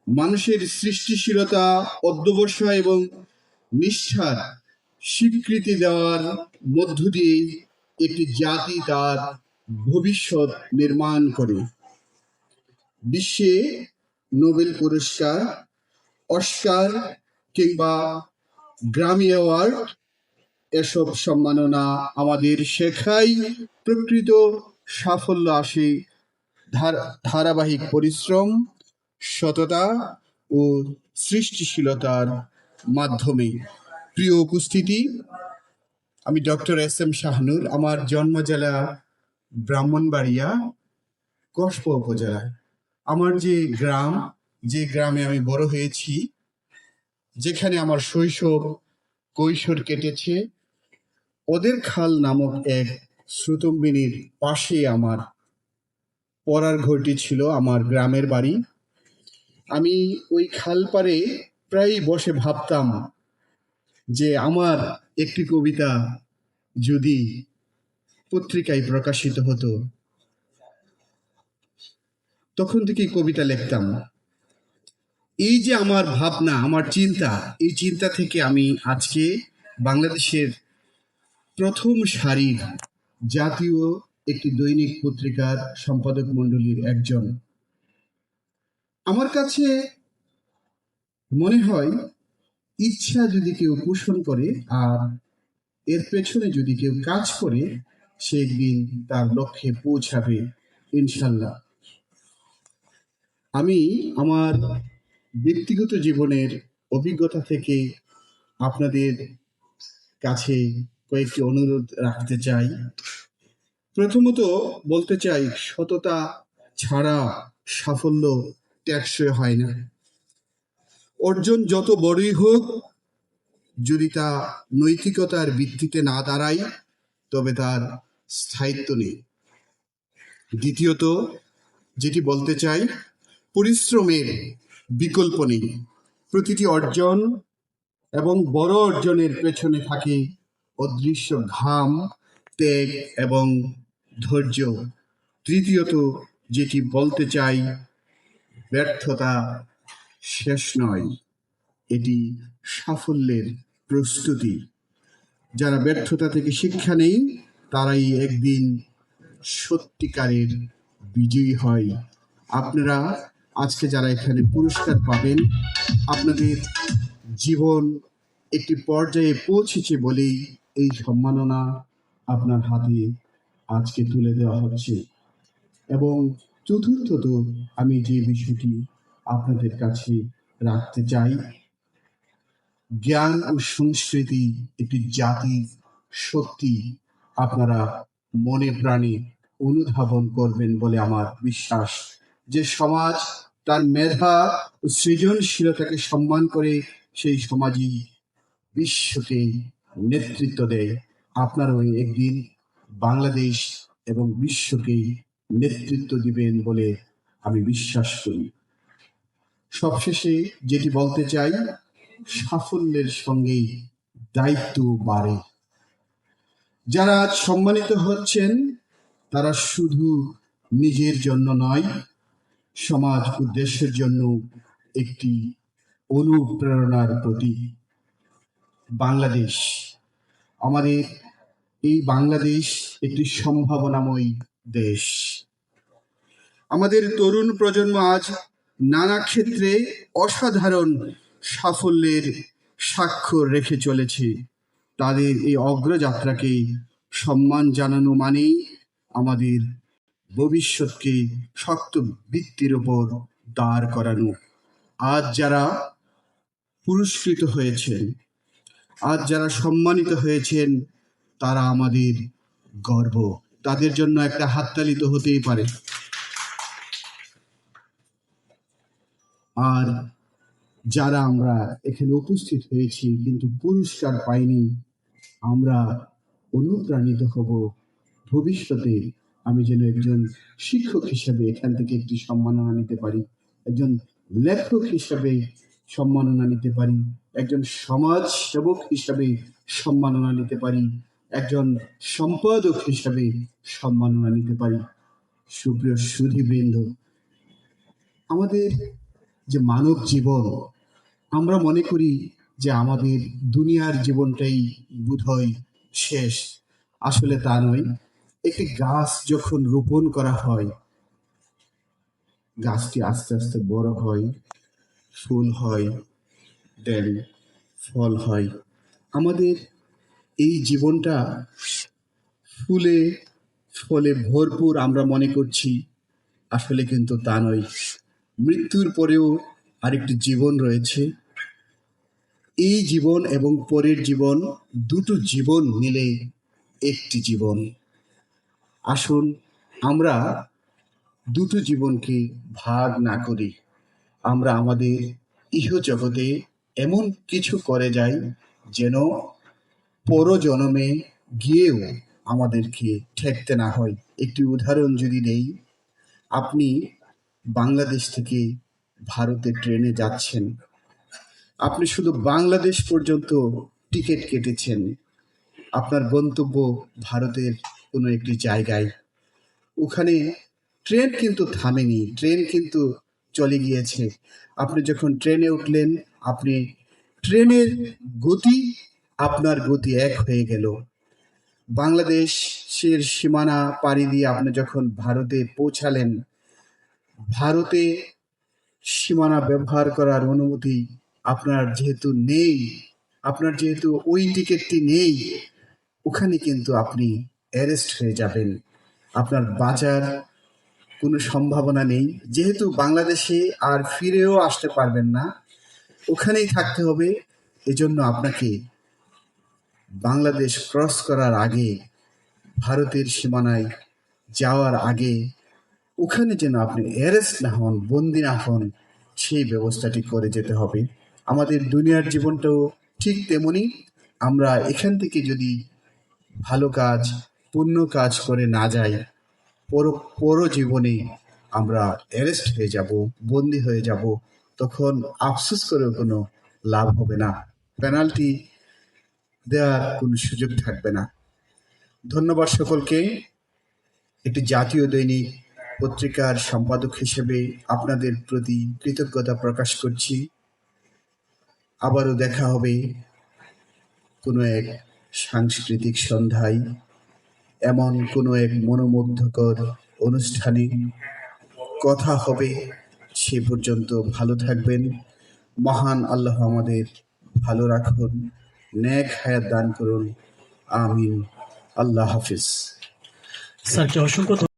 মানুষের সৃষ্টিশীলতা, অধ্যবসায় এবং নিষ্ঠার স্বীকৃতি দেওয়ার মধ্য দিয়ে একটি জাতি তার ভবিষ্যৎ নির্মাণ করে। বিশ্বে নোবেল পুরস্কার, অস্কার কিংবা গ্র্যামি অ্যাওয়ার্ড এসব সম্মাননা আমাদের শেখায় প্রকৃত সাফল্য আসে ধারাবাহিক পরিশ্রম, সততা ও সৃষ্টিশীলতার মাধ্যমে। প্রিয় উপস্থিতি, আমি ডক্টর এস এম শাহনুর। আমার জন্ম জেলা ব্রাহ্মণবাড়িয়া, কসবা উপজেলায়। আমার যে গ্রামে আমি বড় হয়েছি, যেখানে আমার শৈশব কৈশোর কেটেছে, ওদের খাল নামক এক শ্রুতম্বিনীর পাশে আমার পড়ার ঘরটি ছিল। আমার গ্রামের বাড়ি। আমি ওই খাল পাড়ে প্রায় বসে ভাবতাম যে আমার একটি কবিতা যদি পত্রিকায় প্রকাশিত হতো, তখন থেকেই কবিতা লিখতাম। এই যে আমার ভাবনা, আমার চিন্তা, এই চিন্তা থেকে আমি আজকে বাংলাদেশের প্রথম সারির জাতীয় একটি দৈনিক পত্রিকার সম্পাদক মণ্ডলীর একজন। আমার কাছে মনে হয়, ইচ্ছা যদি কেউ পোষণ করে আর এর পেছনে যদি কেউ কাজ করে, সে একদিন তার লক্ষ্যে পৌঁছাবে ইনশাল্লাহ। আমি আমার ব্যক্তিগত জীবনের অভিজ্ঞতা থেকে আপনাদের কাছে কয়েকটি অনুরোধ রাখতে চাই। প্রথমত বলতে চাই, সততা ছাড়া সাফল্য টেকসই হয় না। অর্জন যত বড়ই হোক, যদি তা নৈতিকতার ভিত্তিতে না দাঁড়ায়, তবে তার স্থায়িত্ব নেই। দ্বিতীয়ত যেটি বলতে চাই, পরিশ্রমের বিকল্প নেই। প্রতিটি অর্জন এবং বড় অর্জনের পেছনে থাকে অদৃশ্য ঘাম, ত্যাগ এবং ধৈর্য। তৃতীয়ত যেটি বলতে চাই, ব্যর্থতা শেষ নয়, এটি সাফল্যের প্রস্তুতি। যারা ব্যর্থতা থেকে শিক্ষা নেই, তারাই একদিন সত্যিকারের বিজয়ী হয়। আপনারা আজকে যারা এখানে পুরস্কার পাবেন, আপনাদের জীবন একটি পর্যায়ে পৌঁছেছে বলেই এই সম্মাননা আপনার হাতে আজকে তুলে দেওয়া হচ্ছে। এবং চতুর্থত আমি যে বিষয়টি আপনাদের কাছে রাখতে চাই, জ্ঞান ও সংস্কৃতি একটি জাতির শক্তি। আপনারা মনে প্রাণে অনুধাবন করবেন বলে আমার বিশ্বাস। যে সমাজ তার মেধা ও সৃজনশীলতাকে সম্মান করে, সেই সমাজই বিশ্বকে নেতৃত্ব দেয়। আপনারাও একদিন বাংলাদেশ এবং বিশ্বকে নেতৃত্ব দিবেন বলে আমি বিশ্বাস করি। সবশেষে যেটি বলতে চাই, সাফল্যের সঙ্গে দায়িত্ব বাড়ে। যারা আজ সম্মানিত হচ্ছেন, তারা শুধু নিজের জন্য নয়, সমাজ ও দেশের জন্য একটি অনুপ্রেরণার প্রতীক। বাংলাদেশ, আমাদের এই বাংলাদেশ একটি সম্ভাবনাময় দেশ। আমাদের তরুণ প্রজন্ম আজ নানা ক্ষেত্রে অসাধারণ সাফল্যের স্বাক্ষর রেখে চলেছে। তাদের এই অগ্রযাত্রাকে সম্মান জানানো মানেই আমাদের ভবিষ্যৎকে শক্ত ভিত্তির উপর দাঁড় করানো। আজ যারা পুরস্কৃত হয়েছেন, আজ যারা সম্মানিত হয়েছেন, তারা আমাদের গর্ব। তাদের জন্য একটা হাততালি তো হতেই পারে। আর যারা আমরা এখানে উপস্থিত হয়েছি কিন্তু পুরস্কার পাইনি, আমরা অনুপ্রাণিত হব ভবিষ্যতে আমি যেন একজন শিক্ষক হিসেবে এখান থেকে একটি সম্মাননা নিতে পারি, একজন লেখক হিসেবে সম্মাননা নিতে পারি, একজন সমাজ সেবক হিসেবে সম্মাননা নিতে পারি, একজন সম্পাদক হিসেবে সম্মাননা নিতে পারি। সুপ্রিয় সুধীবৃন্দ, আমাদের যে মানব জীবন, আমরা মনে করি যে আমাদের দুনিয়ার জীবনটাই বোধহয় শেষ। আসলে তা নয়। একটি গাছ যখন রোপণ করা হয়, গাছটি আস্তে আস্তে বড় হয়, ফুল হয়, দেন ফল হয়। আমাদের এই জীবনটা ফুলে ফলে ভরপুর আমরা মনে করছি, আসলে কিন্তু তা নয়। মৃত্যুর পরেও আরেকটি জীবন রয়েছে। এই জীবন এবং পরের জীবন, দুটো জীবন মিলে একটি জীবন। আসুন আমরা দুটো জীবনকে ভাগ না করি, আমরা আমাদের ইহজগতে এমন কিছু করে যাই যেন পরজন্মে গিয়েও আমাদেরকে ঠেকতে না হয়। একটি উদাহরণ যদি দেই, আপনি বাংলাদেশ থেকে ভারতে ট্রেনে যাচ্ছেন, আপনি শুধু বাংলাদেশ পর্যন্ত টিকিট কেটেছেন, আপনার গন্তব্য ভারতের কোনো একটি জায়গায়। ওখানে ট্রেন কিন্তু থামেনি, ট্রেন কিন্তু চলে গিয়েছে। আপনি যখন ট্রেনে উঠলেন, আপনি ট্রেনের গতি আপনার গতি এক হয়ে গেল। বাংলাদেশের সীমানা পাড়ি দিয়ে আপনি যখন ভারতে পৌঁছালেন, ভারতে সীমানা ব্যবহার করার অনুমতি আপনার যেহেতু নেই, আপনার যেহেতু ওই টিকিটটি নেই, ওখানে কিন্তু আপনি অ্যারেস্ট হয়ে যাবেন। আপনার বাঁচার কোনো সম্ভাবনা নেই। যেহেতু বাংলাদেশে আর ফিরেও আসতে পারবেন না, ওখানেই থাকতে হবে। এজন্য আপনাকে বাংলাদেশ ক্রস করার আগে, ভারতের সীমানায় যাওয়ার আগে, ওখানে যেন আপনি অ্যারেস্ট না হন, বন্দি না হন, সেই ব্যবস্থাটি করে যেতে হবে। আমাদের দুনিয়ার জীবনটাও ঠিক তেমনি। আমরা এখান থেকে যদি ভালো কাজ, পুণ্য কাজ করে না যাই, পরজীবনে আমরা অ্যারেস্ট হয়ে যাব, বন্দি হয়ে যাব, তখন আফসোস করেও কোনো লাভ হবে না, পেনাল্টি দেওয়ার কোনো সুযোগ থাকবে না। ধন্যবাদ সকলকে। একটি জাতীয় দৈনিক পত্রিকার সম্পাদক হিসেবে আপনাদের প্রতি কৃতজ্ঞতা প্রকাশ করছি। আবারও দেখা হবে কোনো এক সাংস্কৃতিক সন্ধ্যায়, এমন কোনো এক মনোমুগ্ধকর অনুষ্ঠানে কথা হবে। সে পর্যন্ত ভালো থাকবেন। মহান আল্লাহ আমাদের ভালো রাখুন, নেক হায়াত দান করুন। আমিন। আল্লাহ হাফিজ। স্যারকে অসংখ্য